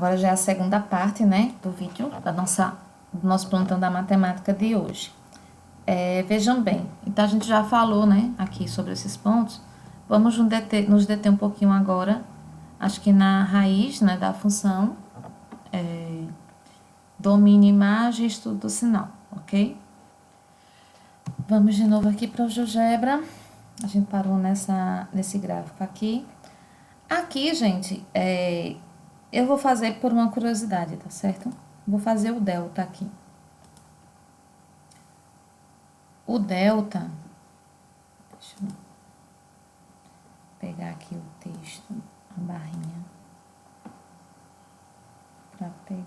Agora já é a segunda parte, né, do vídeo, do nosso plantão da matemática de hoje. Vejam bem, então a gente já falou, né, aqui sobre esses pontos. Vamos nos deter um pouquinho agora, acho que na raiz, né, da função, domínio imagem e estudo do sinal, ok? Vamos de novo aqui para o GeoGebra. A gente parou nesse gráfico aqui. Aqui, gente, eu vou fazer por uma curiosidade, tá certo? Vou fazer o delta aqui. O delta, deixa eu pegar aqui o texto, a barrinha, para pegar...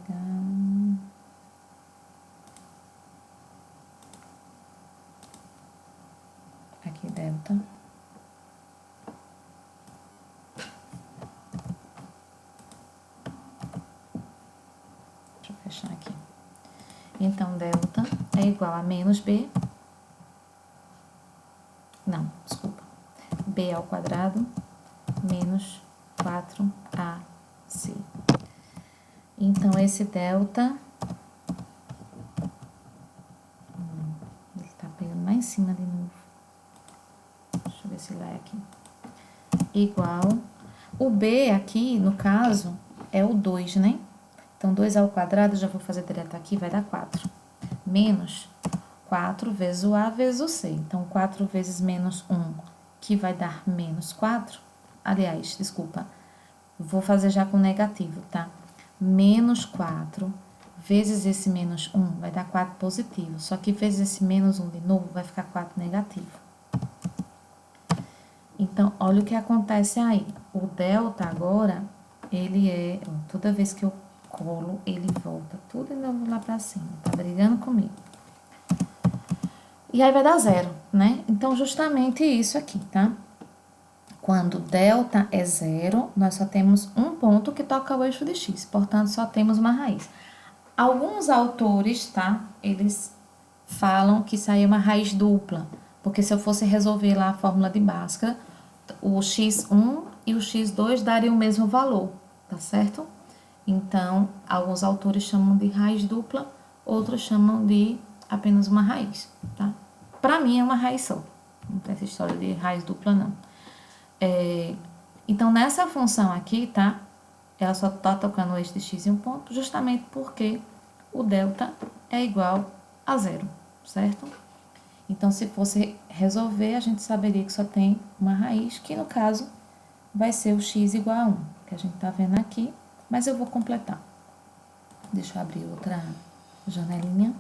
Aqui, delta. Deixa eu fechar aqui. Então, delta é igual a menos b. Não, desculpa. B ao quadrado menos 4AC. Então, esse delta... ele tá pegando lá em cima de novo. Deixa eu ver se vai aqui. Igual... O B aqui, no caso, é o 2, né? Então, 2 ao quadrado, já vou fazer direto aqui, vai dar 4. Menos 4 vezes o A vezes o C. Então, 4 vezes menos 1, que vai dar menos 4. Aliás, desculpa, vou fazer já com negativo, tá? Menos 4 vezes esse menos 1 vai dar 4 positivo. Só que vezes esse menos 1 de novo vai ficar 4 negativo. Então, olha o que acontece aí. O delta agora, ele toda vez que eu colo, ele volta tudo de novo lá pra cima. Tá brigando comigo. E aí vai dar 0, né? Então, justamente isso aqui, tá? Quando delta é 0, nós só temos um ponto que toca o eixo de x. Portanto, só temos uma raiz. Alguns autores, tá? Eles falam que isso aí é uma raiz dupla. Porque se eu fosse resolver lá a fórmula de Bhaskara, o x1 e o x2 dariam o mesmo valor, tá certo? Então, alguns autores chamam de raiz dupla, outros chamam de apenas uma raiz, tá? Pra mim é uma raiz só. Não tem essa história de raiz dupla, não. Então, nessa função aqui, tá? Ela só tá tocando o eixo de x em um ponto, justamente porque o delta é igual a 0, certo? Então, se fosse resolver, a gente saberia que só tem uma raiz, que no caso vai ser o x igual a 1, que a gente tá vendo aqui, mas eu vou completar. Deixa eu abrir outra janelinha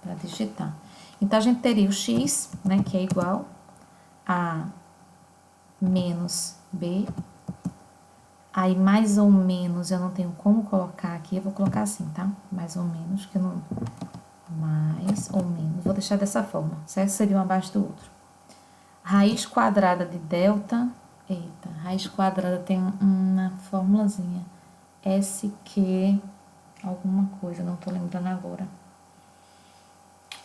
para digitar. Então, a gente teria o x, né, que é igual a menos b. Aí, mais ou menos, eu não tenho como colocar aqui, eu vou colocar assim, tá? Mais ou menos, que eu não... Mais ou menos, vou deixar dessa forma, certo? Seria um abaixo do outro. Raiz quadrada de delta, eita, raiz quadrada tem uma formulazinha, SQ, alguma coisa, não tô lembrando agora.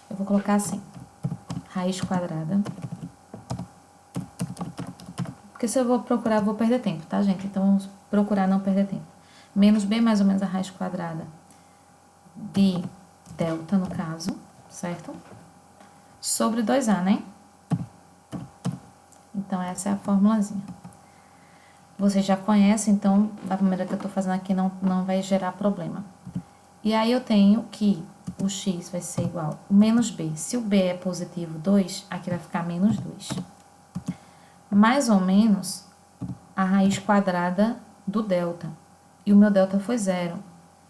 Eu vou colocar assim, raiz quadrada, porque se eu vou procurar, eu vou perder tempo, tá, gente? Então, vamos procurar não perder tempo. Menos b mais ou menos a raiz quadrada de delta, no caso, certo? Sobre 2A, né? Então, essa é a formulazinha. Vocês já conhecem, então, da maneira que eu tô fazendo aqui, não vai gerar problema. E aí, eu tenho que o x vai ser igual a menos b. Se o b é positivo 2, aqui vai ficar menos 2. Mais ou menos a raiz quadrada do delta. E o meu delta foi 0.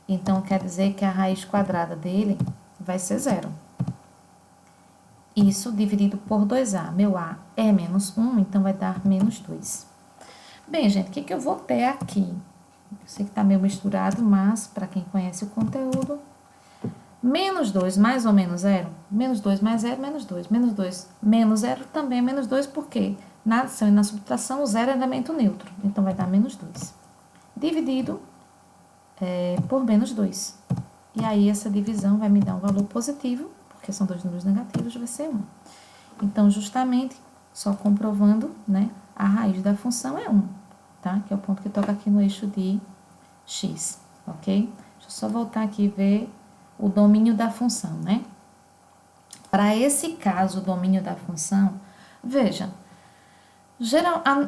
Então, quer dizer que a raiz quadrada dele vai ser 0. Isso dividido por 2A. Meu A é menos 1, então vai dar menos 2. Bem, gente, o que eu vou ter aqui? Eu sei que tá meio misturado, mas para quem conhece o conteúdo... Menos 2 mais ou menos 0? Menos 2 mais 0, menos 2. Menos 2 menos 0 também é menos 2, porque na adição e na subtração o 0 é elemento neutro. Então, vai dar menos 2. Dividido por menos 2. E aí, essa divisão vai me dar um valor positivo, porque são dois números negativos, vai ser 1. Então, justamente, só comprovando, né, a raiz da função é 1, tá? Que é o ponto que toca aqui no eixo de x, ok? Deixa eu só voltar aqui e ver o domínio da função, né? Para esse caso, o domínio da função, veja,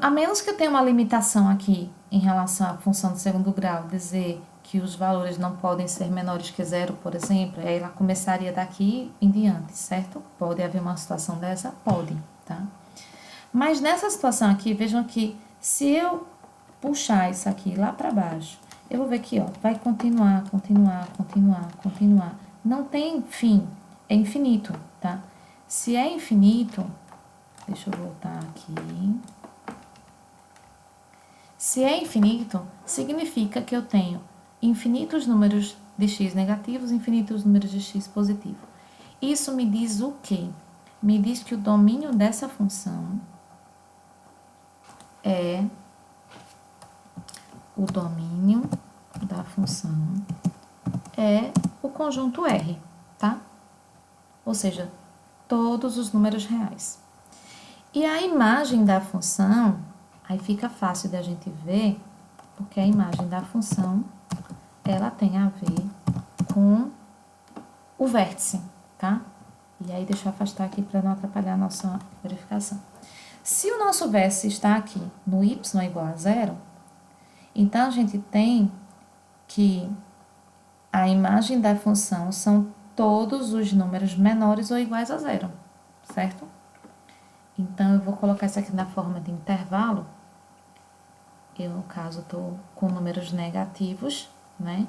a menos que eu tenha uma limitação aqui em relação à função de segundo grau, dizer que os valores não podem ser menores que zero, por exemplo, aí ela começaria daqui em diante, certo? Pode haver uma situação dessa? Pode, tá? Mas nessa situação aqui, vejam que se eu puxar isso aqui lá para baixo, eu vou ver que, ó, vai continuar. Não tem fim, é infinito, tá? Se é infinito, deixa eu voltar aqui. Se é infinito, significa que eu tenho infinitos números de x negativos, infinitos números de x positivo. Isso me diz o quê? Me diz que o domínio dessa função é o domínio da função é o conjunto R, tá? Ou seja, todos os números reais. E a imagem da função, aí fica fácil da gente ver, porque a imagem da função, ela tem a ver com o vértice, tá? E aí, deixa eu afastar aqui para não atrapalhar a nossa verificação. Se o nosso vértice está aqui no y igual a zero, então a gente tem que a imagem da função são todos os números menores ou iguais a zero, certo? Então, eu vou colocar isso aqui na forma de intervalo. Eu, no caso, estou com números negativos, né?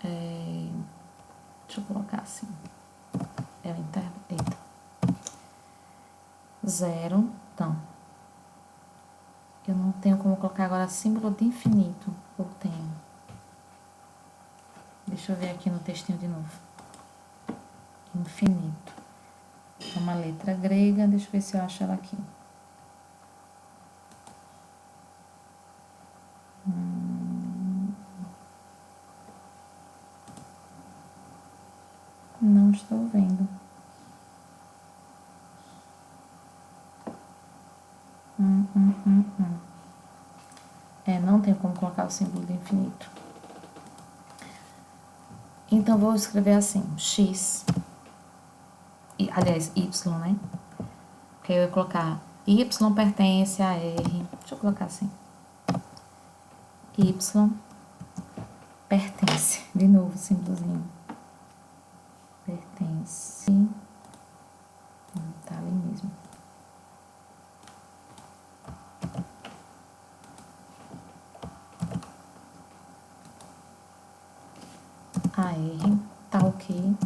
Deixa eu colocar assim. É o intervalo. Eita. Zero. Então, eu não tenho como colocar agora símbolo de infinito. Ou tenho? Deixa eu ver aqui no textinho de novo. Infinito. É uma letra grega. Deixa eu ver se eu acho ela aqui. Não estou vendo. Não tem como colocar o símbolo do infinito. Então, vou escrever assim, x, aliás, y, né? Porque eu ia colocar y pertence a R, deixa eu colocar assim, y pertence, de novo, símbolozinho, pertence, tá ali mesmo. A R, tá ok.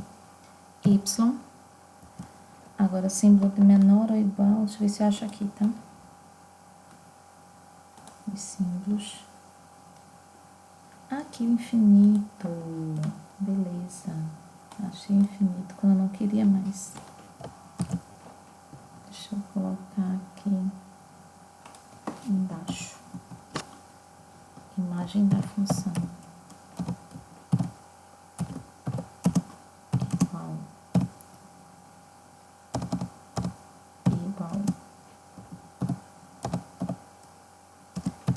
Y. Agora, símbolo de menor ou igual, deixa eu ver se eu acho aqui, tá? Os símbolos. Aqui o infinito. Beleza. Achei infinito quando eu não queria mais. Deixa eu colocar aqui embaixo. Imagem da função.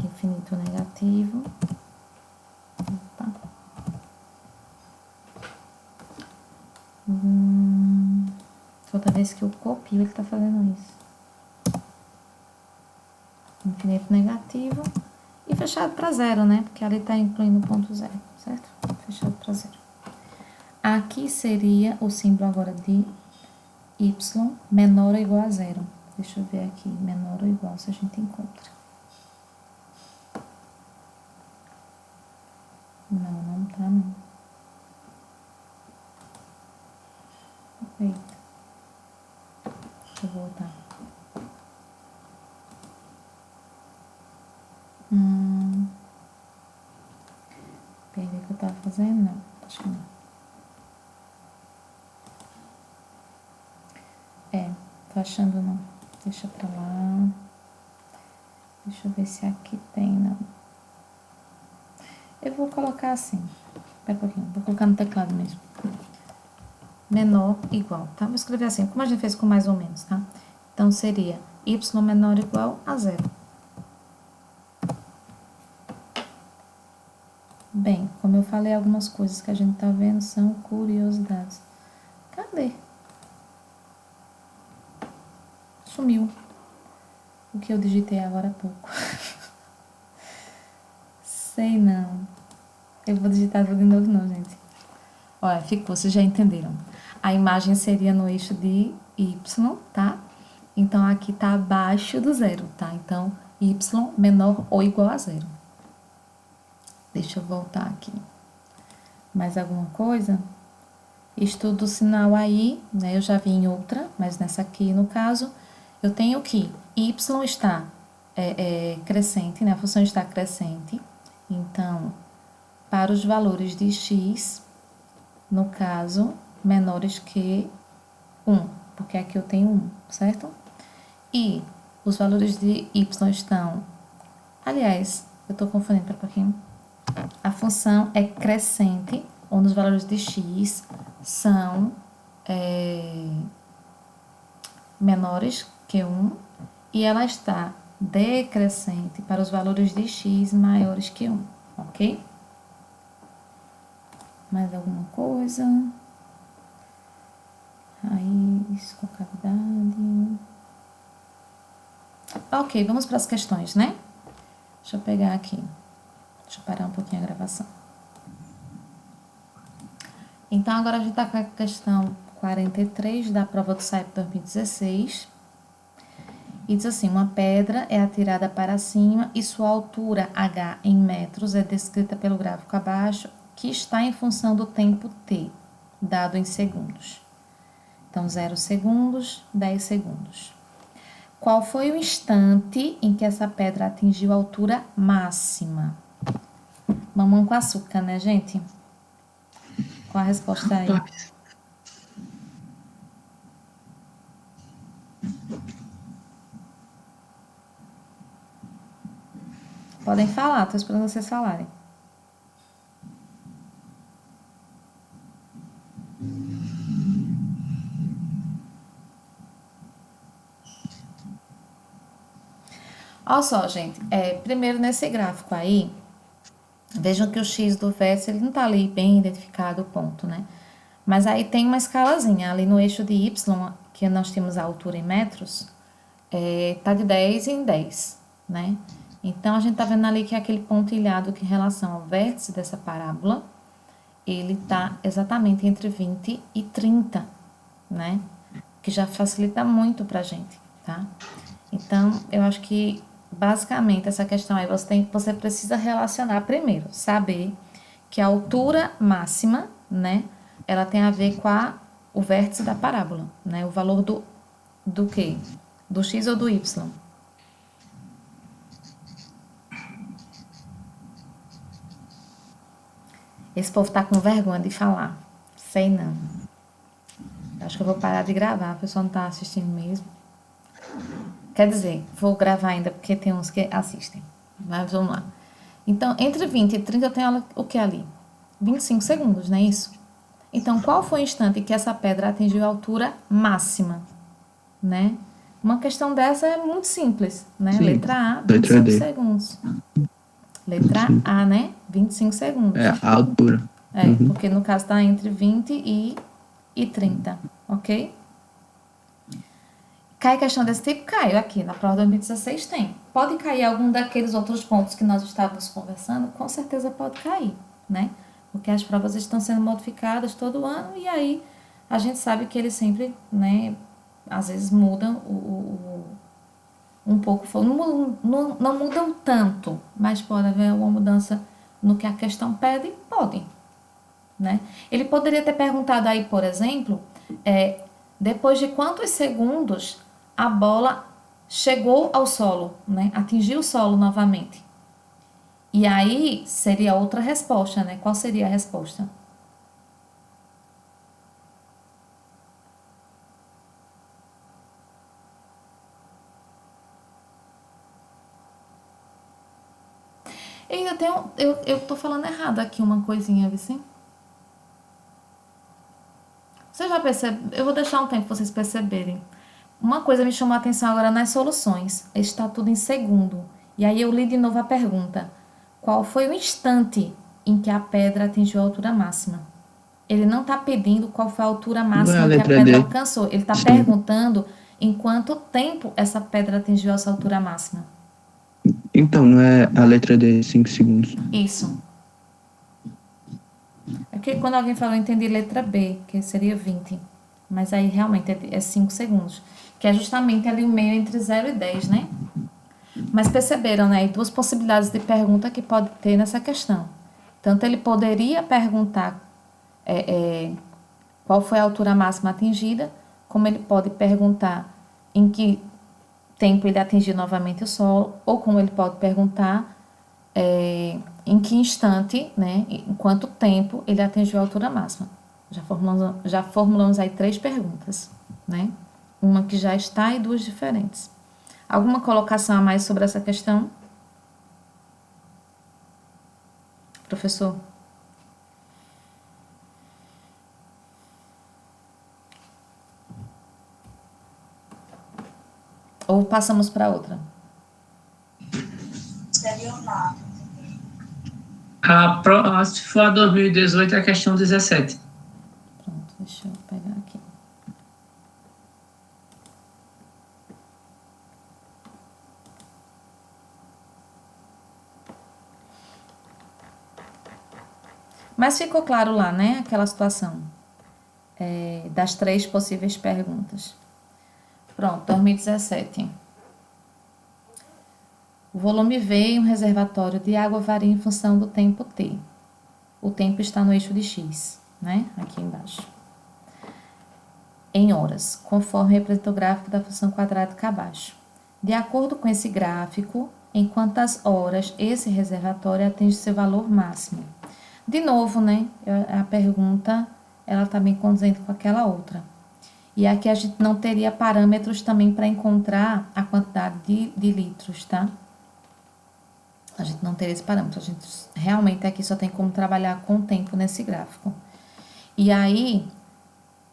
Infinito negativo. Opa. Toda vez que eu copio, ele tá fazendo isso. Infinito negativo. E fechado para zero, né? Porque ali tá incluindo o ponto zero, certo? Fechado para zero. Aqui seria o símbolo agora de y menor ou igual a zero. Deixa eu ver aqui, menor ou igual, se a gente encontra. Não tá não. Eita. Deixa eu voltar. Perdi o que eu tava fazendo? Não, acho que não. Tô achando não. Deixa pra lá. Deixa eu ver se aqui tem, não. Eu vou colocar assim. Espera um pouquinho, vou colocar no teclado mesmo. Menor igual, tá? Vou escrever assim, como a gente fez com mais ou menos, tá? Então, seria y menor ou igual a zero. Bem, como eu falei, algumas coisas que a gente tá vendo são curiosidades. Cadê? Sumiu o que eu digitei agora há pouco. Sei não. Eu vou digitar tudo de novo não, gente. Olha, ficou, vocês já entenderam. A imagem seria no eixo de Y, tá? Então, aqui tá abaixo do zero, tá? Então, Y menor ou igual a zero. Deixa eu voltar aqui. Mais alguma coisa? Estudo o sinal aí, né? Eu já vi em outra, mas nessa aqui, no caso, eu tenho que Y está crescente, né? A função está crescente. Então, para os valores de X, no caso, menores que 1, porque aqui eu tenho 1, certo? E os valores de Y estão... Aliás, eu estou confundindo, pera um pouquinho. A função é crescente, onde os valores de X são menores que 1, e ela está decrescente para os valores de X maiores que 1, ok? Mais alguma coisa? Raiz, concavidade. Ok, vamos para as questões, né? Deixa eu pegar aqui. Deixa eu parar um pouquinho a gravação. Então, agora a gente está com a questão 43 da prova do SAEP 2016. E diz assim, uma pedra é atirada para cima e sua altura h em metros é descrita pelo gráfico abaixo, que está em função do tempo t, dado em segundos. Então, 0 segundos, 10 segundos. Qual foi o instante em que essa pedra atingiu a altura máxima? Mamão com açúcar, né, gente? Qual a resposta aí? Podem falar, tô esperando vocês falarem. Olha só, gente, primeiro nesse gráfico aí, vejam que o X do vértice, ele não tá ali bem identificado o ponto, né? Mas aí tem uma escalazinha, ali no eixo de Y, que nós temos a altura em metros, tá de 10 em 10, né? Então, a gente tá vendo ali que aquele pontilhado que em relação ao vértice dessa parábola, ele tá exatamente entre 20 e 30, né? Que já facilita muito pra gente, tá? Então, eu acho que basicamente essa questão aí você precisa relacionar primeiro, saber que a altura máxima, né, ela tem a ver com o vértice da parábola, né, o valor do quê? Do X ou do Y? Esse povo tá com vergonha de falar. Sei não. Acho que eu vou parar de gravar, a pessoa não tá assistindo mesmo. Quer dizer, vou gravar ainda porque tem uns que assistem. Mas vamos lá. Então, entre 20 e 30 eu tenho o que ali? 25 segundos, não é isso? Então, qual foi o instante em que essa pedra atingiu a altura máxima? Né? Uma questão dessa é muito simples, né? Sim, letra A, letra 25 D. segundos. Letra A, né? 25 segundos. É, a altura. Porque no caso está entre 20 e 30, ok? Cai questão desse tipo? Caiu aqui, na prova 2016 tem. Pode cair algum daqueles outros pontos que nós estávamos conversando? Com certeza pode cair, né? Porque as provas estão sendo modificadas todo ano e aí a gente sabe que eles sempre, né, às vezes mudam um pouco, não mudam tanto, mas pode haver uma mudança no que a questão pede? Pode, né? Ele poderia ter perguntado aí, por exemplo, depois de quantos segundos a bola chegou ao solo, né? Atingiu o solo novamente. E aí seria outra resposta, né? Qual seria a resposta? E ainda tem eu tô falando errado aqui uma coisinha, Vicente. Você já percebe? Eu vou deixar um tempo pra vocês perceberem. Uma coisa me chamou a atenção agora nas soluções. Está tudo em segundo. E aí eu li de novo a pergunta. Qual foi o instante em que a pedra atingiu a altura máxima. Ele não está pedindo qual foi a altura Não é a máxima que a letra pedra D. alcançou. Ele está Sim. perguntando em quanto tempo essa pedra atingiu essa altura máxima. Então, não é a letra D, 5 segundos. Isso. É porque quando alguém falou, eu entendi letra B, que seria 20. Mas aí realmente é 5 segundos. Que é justamente ali o meio entre 0 e 10, né? Mas perceberam, né? Duas possibilidades de pergunta que pode ter nessa questão. Tanto ele poderia perguntar qual foi a altura máxima atingida, como ele pode perguntar em que tempo ele atingiu novamente o solo, ou como ele pode perguntar em que instante, né, em quanto tempo ele atingiu a altura máxima. Já formulamos aí 3 perguntas, né? Uma que já está e 2 diferentes. Alguma colocação a mais sobre essa questão? Professor? Ou passamos para outra? Se for a 2018, é a questão 17. Pronto, deixa eu pegar aqui. Mas ficou claro lá, né? Aquela situação das 3 possíveis perguntas. Pronto, 2017. O volume V em um reservatório de água varia em função do tempo T. O tempo está no eixo de X, né? Aqui embaixo. Em horas, conforme representa o gráfico da função quadrática abaixo. De acordo com esse gráfico, em quantas horas esse reservatório atinge seu valor máximo? De novo, né? A pergunta, ela está bem condizente com aquela outra. E aqui a gente não teria parâmetros também para encontrar a quantidade de litros, tá? A gente não teria esse parâmetro. A gente realmente aqui só tem como trabalhar com o tempo nesse gráfico. E aí,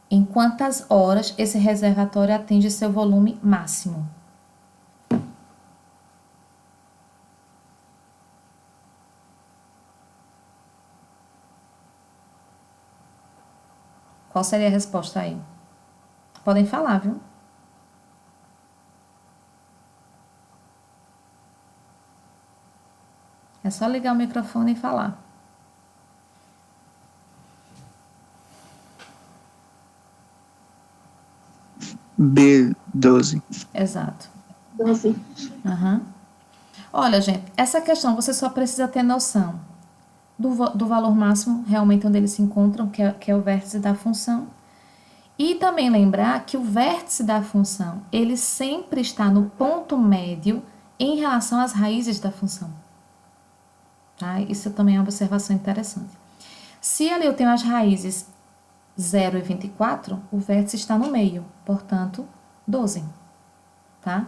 em quantas horas esse reservatório atinge seu volume máximo? Qual seria a resposta aí? Podem falar, viu? É só ligar o microfone e falar. B12. Exato. 12. Uhum. Olha, gente, essa questão você só precisa ter noção do valor máximo, realmente onde eles se encontram, que é o vértice da função. E também lembrar que o vértice da função, ele sempre está no ponto médio em relação às raízes da função. Tá? Isso também é uma observação interessante. Se ali eu tenho as raízes 0 e 24, o vértice está no meio, portanto, 12. Tá?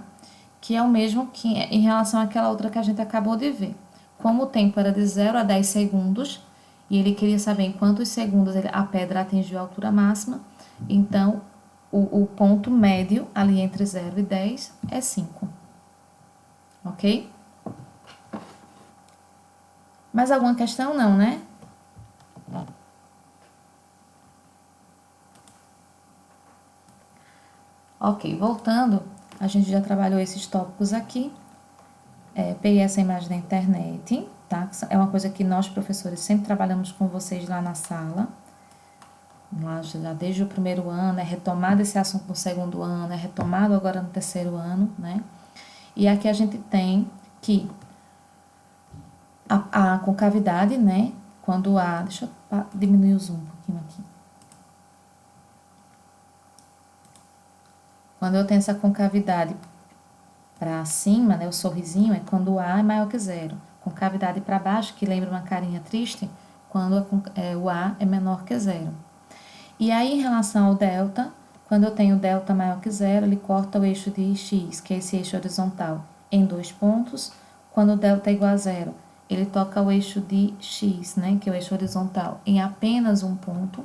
Que é o mesmo que em relação àquela outra que a gente acabou de ver. Como o tempo era de 0 a 10 segundos, e ele queria saber em quantos segundos a pedra atingiu a altura máxima, então o ponto médio ali entre 0 e 10 é 5. Ok? Mais alguma questão? Não, né? Ok, voltando, a gente já trabalhou esses tópicos aqui. Peguei essa imagem da internet, tá? É uma coisa que nós, professores, sempre trabalhamos com vocês lá na sala. Lá já desde o primeiro ano, é retomado esse assunto no segundo ano, é retomado agora no terceiro ano, né? E aqui a gente tem que a concavidade, né? Quando há... Deixa eu diminuir o zoom um pouquinho aqui. Quando eu tenho essa concavidade para cima, né, o sorrisinho, é quando o A é maior que 0. Concavidade para baixo, que lembra uma carinha triste, quando o A é menor que 0. E aí, em relação ao delta, quando eu tenho delta maior que 0, ele corta o eixo de x, que é esse eixo horizontal, em 2 pontos. Quando o delta é igual a 0, ele toca o eixo de x, né, que é o eixo horizontal, em apenas 1 ponto.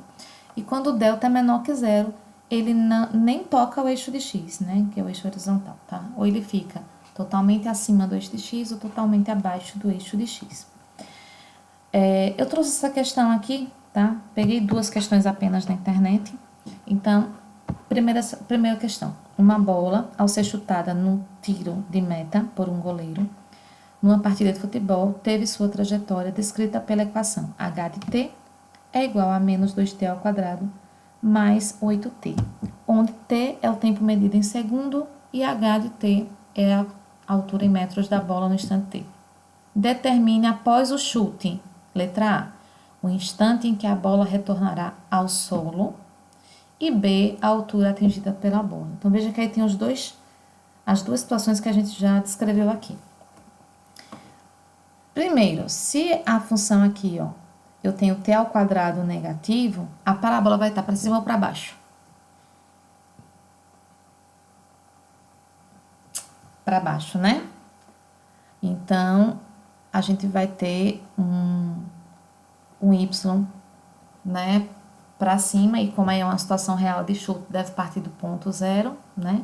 E quando o delta é menor que 0, ele nem toca o eixo de x, né, que é o eixo horizontal, tá? Ou ele fica totalmente acima do eixo de x ou totalmente abaixo do eixo de x. Eu trouxe essa questão aqui, tá? Peguei 2 questões apenas na internet. Então, primeira questão. Uma bola, ao ser chutada num tiro de meta por um goleiro, numa partida de futebol, teve sua trajetória descrita pela equação h de t é igual a menos 2t ao quadrado mais 8t, onde t é o tempo medido em segundo e h de t é a altura em metros da bola no instante t. Determine após o chute, letra A, o instante em que a bola retornará ao solo e B, a altura atingida pela bola. Então, veja que aí tem as duas situações que a gente já descreveu aqui. Primeiro, se a função aqui, ó, eu tenho t ao quadrado negativo, a parábola vai estar para cima ou para baixo? Para baixo, né? Então, a gente vai ter um y, né, para cima, e como aí é uma situação real de chute, deve partir do ponto 0, né?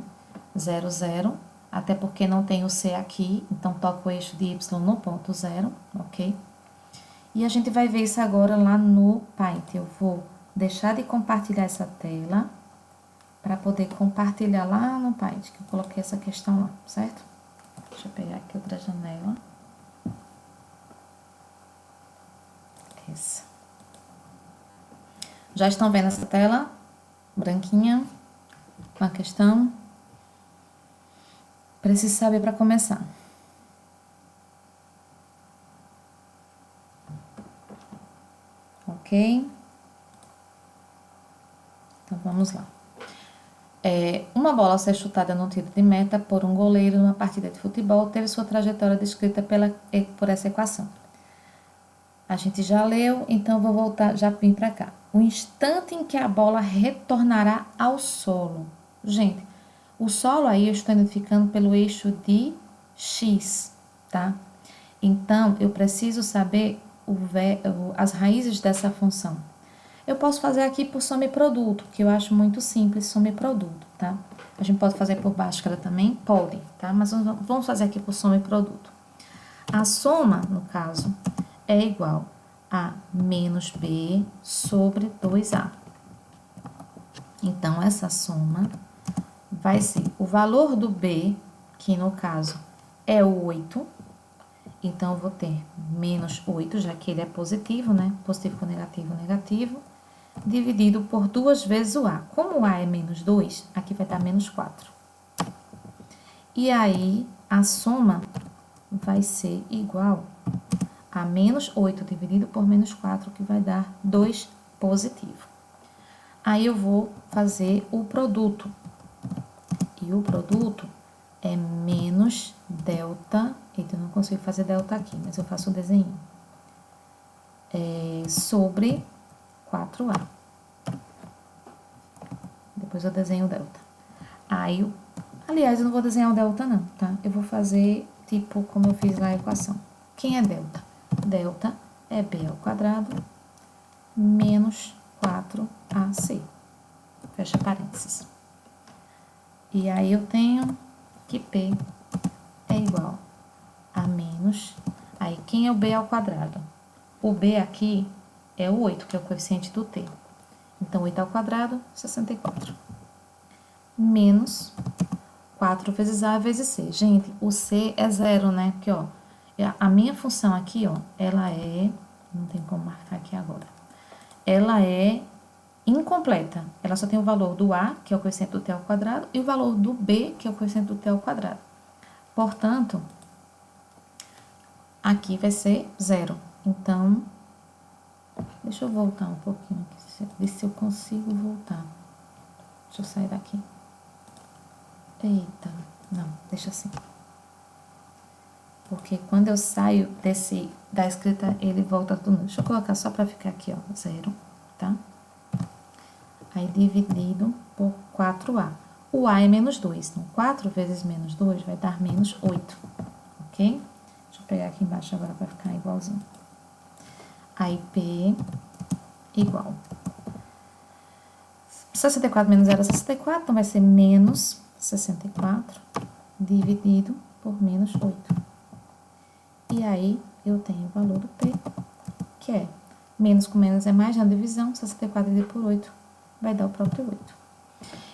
0, 0. Até porque não tem o C aqui, então toca o eixo de Y no ponto 0, ok? E a gente vai ver isso agora lá no Paint. Eu vou deixar de compartilhar essa tela para poder compartilhar lá no Paint, que eu coloquei essa questão lá, certo? Deixa eu pegar aqui outra janela. Essa. Já estão vendo essa tela? Branquinha, com a questão. Preciso saber para começar. Ok? Então, vamos lá. Uma bola a ser chutada no tiro de meta por um goleiro numa partida de futebol teve sua trajetória descrita por essa equação. A gente já leu, então vou voltar, já vim para cá. O instante em que a bola retornará ao solo. Gente, o solo aí eu estou identificando pelo eixo de X, tá? Então, eu preciso saber as raízes dessa função. Eu posso fazer aqui por soma e produto, que eu acho muito simples, soma e produto, tá? A gente pode fazer por Bhaskara também? Pode, tá? Mas vamos fazer aqui por soma e produto. A soma, no caso, é igual a menos B sobre 2A. Então, essa soma vai ser o valor do B, que no caso é 8. Então, eu vou ter menos 8, já que ele é positivo, né? Positivo com negativo, negativo, dividido por 2 vezes o A. Como o A é menos 2, aqui vai dar menos 4. E aí, a soma vai ser igual a menos 8 dividido por menos 4, que vai dar 2 positivo. Aí, eu vou fazer o produto. E o produto é menos delta, eita, eu não consigo fazer delta aqui, mas eu faço o desenho. Sobre 4A. Depois eu desenho o delta. Aí, aliás, eu não vou desenhar o delta não, tá? Eu vou fazer, tipo, como eu fiz lá a equação. Quem é delta? Delta é B ao quadrado menos 4AC. Fecha parênteses. E aí, eu tenho que P é igual a menos... Aí, quem é o B ao quadrado? O B aqui é o 8, que é o coeficiente do T. Então, 8 ao quadrado, 64. Menos 4 vezes A vezes C. Gente, o C é 0, né? Porque, ó, a minha função aqui, ó, ela é... Não tem como marcar aqui agora. Ela é incompleta. Ela só tem o valor do A, que é o coeficiente do T ao quadrado, e o valor do B, que é o coeficiente do T ao quadrado. Portanto, aqui vai ser 0. Então, deixa eu voltar um pouquinho aqui, ver se eu consigo voltar. Deixa eu sair daqui. Eita, não, deixa assim. Porque quando eu saio da escrita, ele volta tudo. Deixa eu colocar só para ficar aqui, ó, 0, tá? Aí, dividido por 4A. O A é menos 2, então 4 vezes menos 2 vai dar menos 8, ok? Deixa eu pegar aqui embaixo agora para ficar igualzinho. Aí, P igual. 64 menos 0 é 64, então vai ser menos 64 dividido por menos 8. E aí, eu tenho o valor do P, que é menos com menos é mais, na divisão, 64 dividido por 8 vai dar o próprio 8.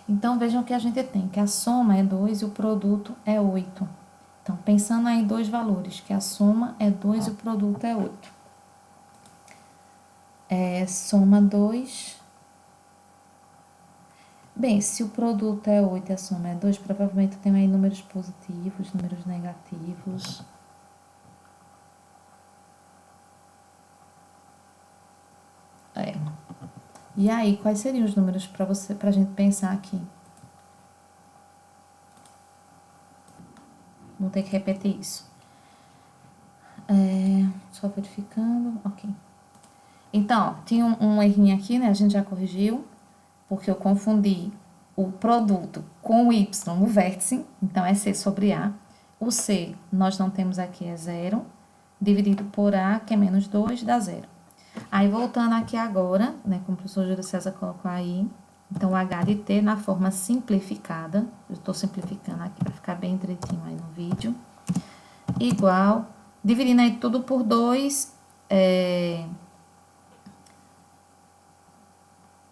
Então, vejam que a gente tem que a soma é 2 e o produto é 8. Então, pensando aí em dois valores, que a soma é 2 e o produto é 8. Soma 2. Bem, se o produto é 8 e a soma é 2, provavelmente tem aí números positivos, números negativos. E aí, quais seriam os números pra gente pensar aqui? Vou ter que repetir isso. Só verificando, ok. Então, ó, tinha um errinho aqui, né? A gente já corrigiu, porque eu confundi o produto com o Y, o vértice, então é C sobre A. O C, nós não temos aqui, é 0, dividido por A, que é menos 2, dá 0. Aí, voltando aqui agora, né, como o professor Júlio César colocou aí, então, o H de T na forma simplificada, eu estou simplificando aqui para ficar bem direitinho aí no vídeo, igual, dividindo aí tudo por 2,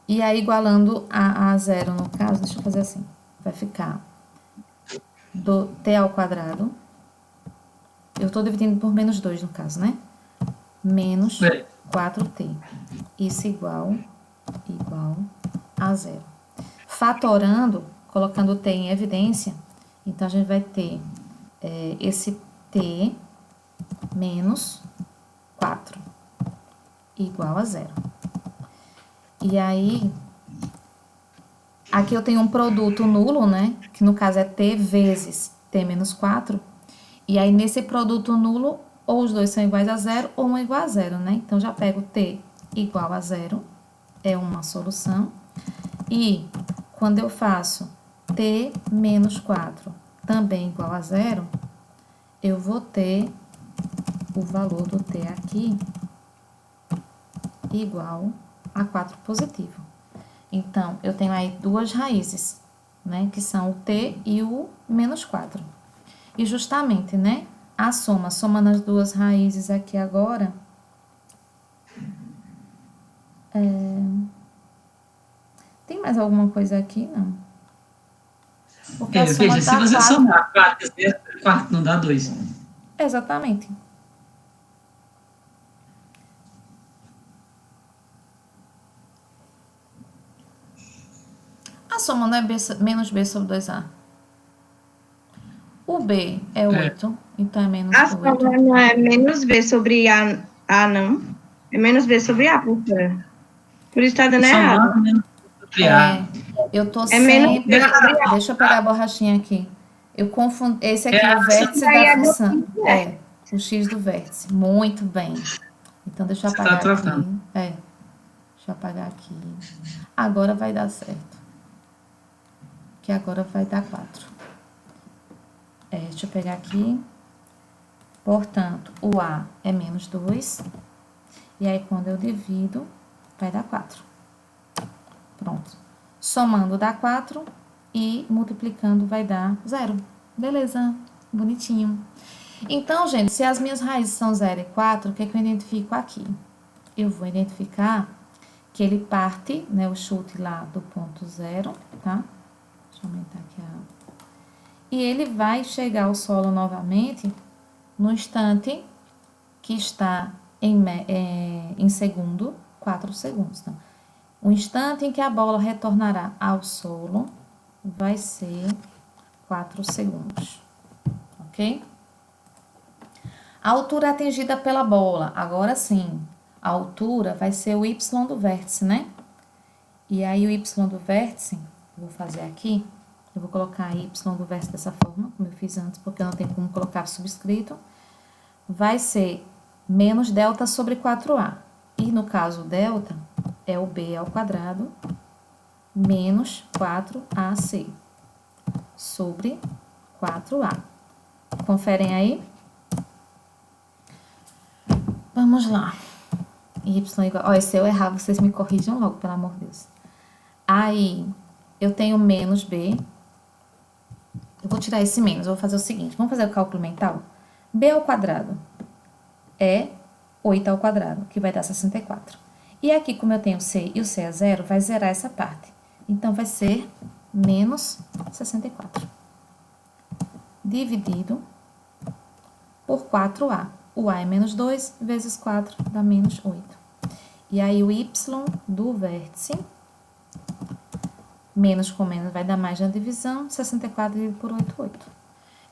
e aí, igualando a 0, no caso, deixa eu fazer assim, vai ficar do T ao quadrado, eu estou dividindo por menos 2, no caso, né? Menos 4t. Isso igual a 0. Fatorando, colocando o t em evidência, então a gente vai ter esse t menos 4 igual a 0. E aí, aqui eu tenho um produto nulo, né? Que no caso é t vezes t menos 4. E aí, nesse produto nulo, ou os dois são iguais a 0, ou um é igual a 0, né? Então, já pego t igual a 0, é uma solução. E, quando eu faço t menos 4 também igual a 0, eu vou ter o valor do t aqui igual a 4 positivo. Então, eu tenho aí duas raízes, né? Que são o t e o menos 4. E justamente, né? A somando as duas raízes aqui agora, tem mais alguma coisa aqui? Não. Porque a soma veja, se dá você 4. somar 4 vezes 4 não dá 2. Exatamente. A soma não é menos b sobre 2a. O b é 8, então é menos A 8. soma não é menos B sobre A, não. É menos B sobre A, professora. Por isso está dando errado. Somando menos sobre A. Eu tô É menos sempre... B sobre A. Deixa eu pegar a borrachinha aqui. Eu confundo... Esse aqui é o a vértice Aí da é do função. que é. O x do vértice. Muito bem. Então, deixa eu Você apagar tá aqui. trocando. Deixa eu apagar aqui. Agora vai dar certo. Que agora vai dar 4. Deixa eu pegar aqui. Portanto, o A é menos 2. E aí, quando eu divido, vai dar 4. Pronto. Somando dá 4 e multiplicando vai dar 0. Beleza, bonitinho. Então, gente, se as minhas raízes são 0 e 4, o que é que eu identifico aqui? Eu vou identificar que ele parte, né, o chute lá do ponto 0, tá? Deixa eu aumentar aqui a... E ele vai chegar ao solo novamente no instante que está em segundo, 4 segundos. Então, o instante em que a bola retornará ao solo vai ser 4 segundos, ok? A altura atingida pela bola, agora sim, a altura vai ser o y do vértice, né? E aí, o y do vértice, eu vou fazer aqui, eu vou colocar y do vértice dessa forma, como eu fiz antes, porque não tem como colocar subscrito, vai ser menos delta sobre 4a. E no caso, delta é o b ao quadrado menos 4ac sobre 4a. Conferem aí? Vamos lá. Y igual... Olha, se eu errar, vocês me corrijam logo, pelo amor de Deus. Aí, eu tenho menos b. Eu vou tirar esse menos, eu vou fazer o seguinte. Vamos fazer o cálculo mental? B ao quadrado é 8 ao quadrado, que vai dar 64. E aqui, como eu tenho C e o C é 0, vai zerar essa parte. Então, vai ser menos 64. Dividido por 4A. O A é menos 2 vezes 4 dá menos 8. E aí, o Y do vértice, menos com menos vai dar mais na divisão, 64 dividido por 8, 8.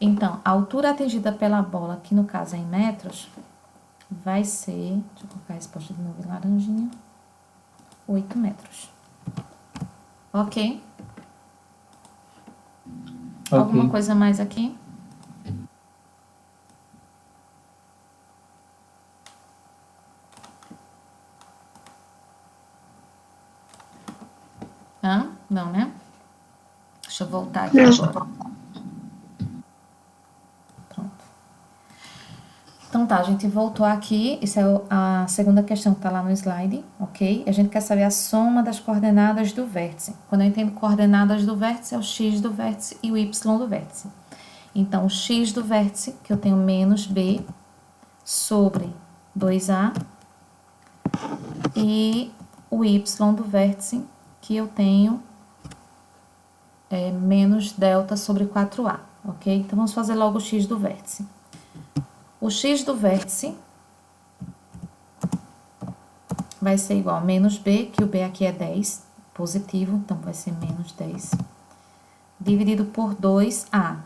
Então, a altura atingida pela bola, que no caso é em metros, vai ser, deixa eu colocar a resposta de novo em laranjinha, 8 metros. Ok? Alguma coisa mais aqui? Não, né? Deixa eu voltar aqui agora. Pronto. Então tá, a gente voltou aqui. Isso é a segunda questão que tá lá no slide, ok? A gente quer saber a soma das coordenadas do vértice. Quando eu entendo coordenadas do vértice, é o x do vértice e o y do vértice. Então, o x do vértice, que eu tenho menos b sobre 2a, e o y do vértice, que eu tenho menos delta sobre 4a, ok? Então, vamos fazer logo o x do vértice. O x do vértice vai ser igual a menos b, que o b aqui é 10, positivo, então vai ser menos 10, dividido por 2a.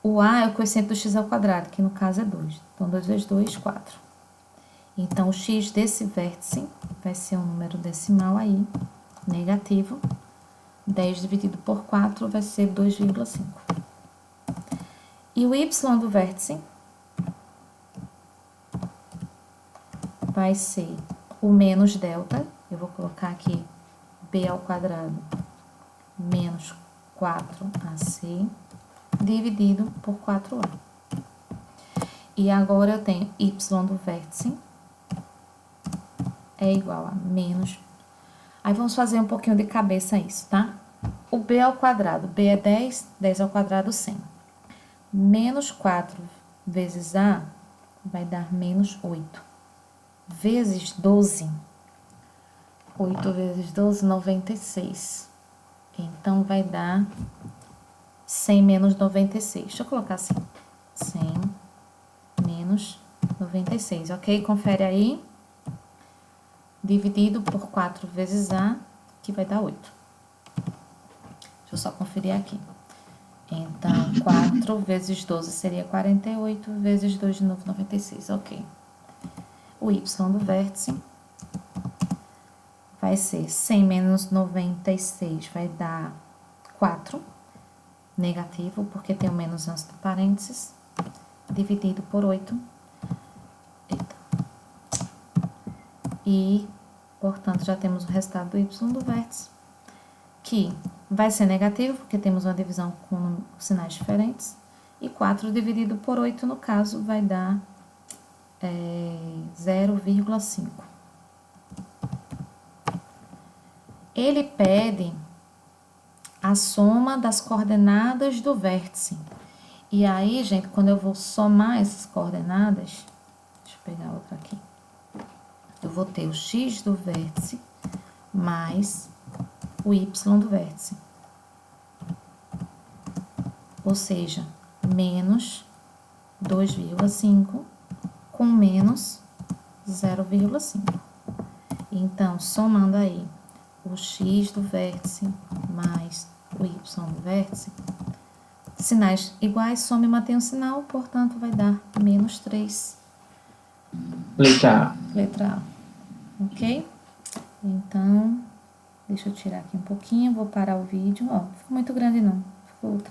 O a é o coeficiente do x ao quadrado, que no caso é 2. Então, 2 vezes 2, 4. Então, o x desse vértice vai ser um número decimal aí, negativo. 10 dividido por 4 vai ser 2,5. E o y do vértice vai ser o menos delta, eu vou colocar aqui b ao quadrado menos 4ac, dividido por 4a. E agora eu tenho y do vértice é igual a menos... Aí vamos fazer um pouquinho de cabeça isso, tá? O b ao quadrado, b é 10, 10 ao quadrado 100. Menos 4 vezes a vai dar menos 8. Vezes 12. 8 vezes 12, 96. Então, vai dar 100 menos 96. Deixa eu colocar assim. 100 menos 96, ok? Confere aí. Dividido por 4 vezes a, que vai dar 8. Deixa eu só conferir aqui. Então, 4 vezes 12 seria 48, vezes 2 de novo, 96, ok. O y do vértice vai ser 100 menos 96, vai dar 4, negativo, porque tem o menos antes do parênteses, dividido por 8. Eita. E, portanto, já temos o resultado do y do vértice, que vai ser negativo, porque temos uma divisão com sinais diferentes, e 4 dividido por 8, no caso, vai dar 0,5. Ele pede a soma das coordenadas do vértice. E aí, gente, quando eu vou somar essas coordenadas, deixa eu pegar outra aqui. Eu vou ter o x do vértice mais o y do vértice. Ou seja, menos 2,5 com menos 0,5. Então, somando aí o x do vértice mais o y do vértice, sinais iguais, soma e mantém o sinal, portanto, vai dar menos 3. Letra A. Letra A. Ok? Então, deixa eu tirar aqui um pouquinho, vou parar o vídeo. Ó, não ficou muito grande não, ficou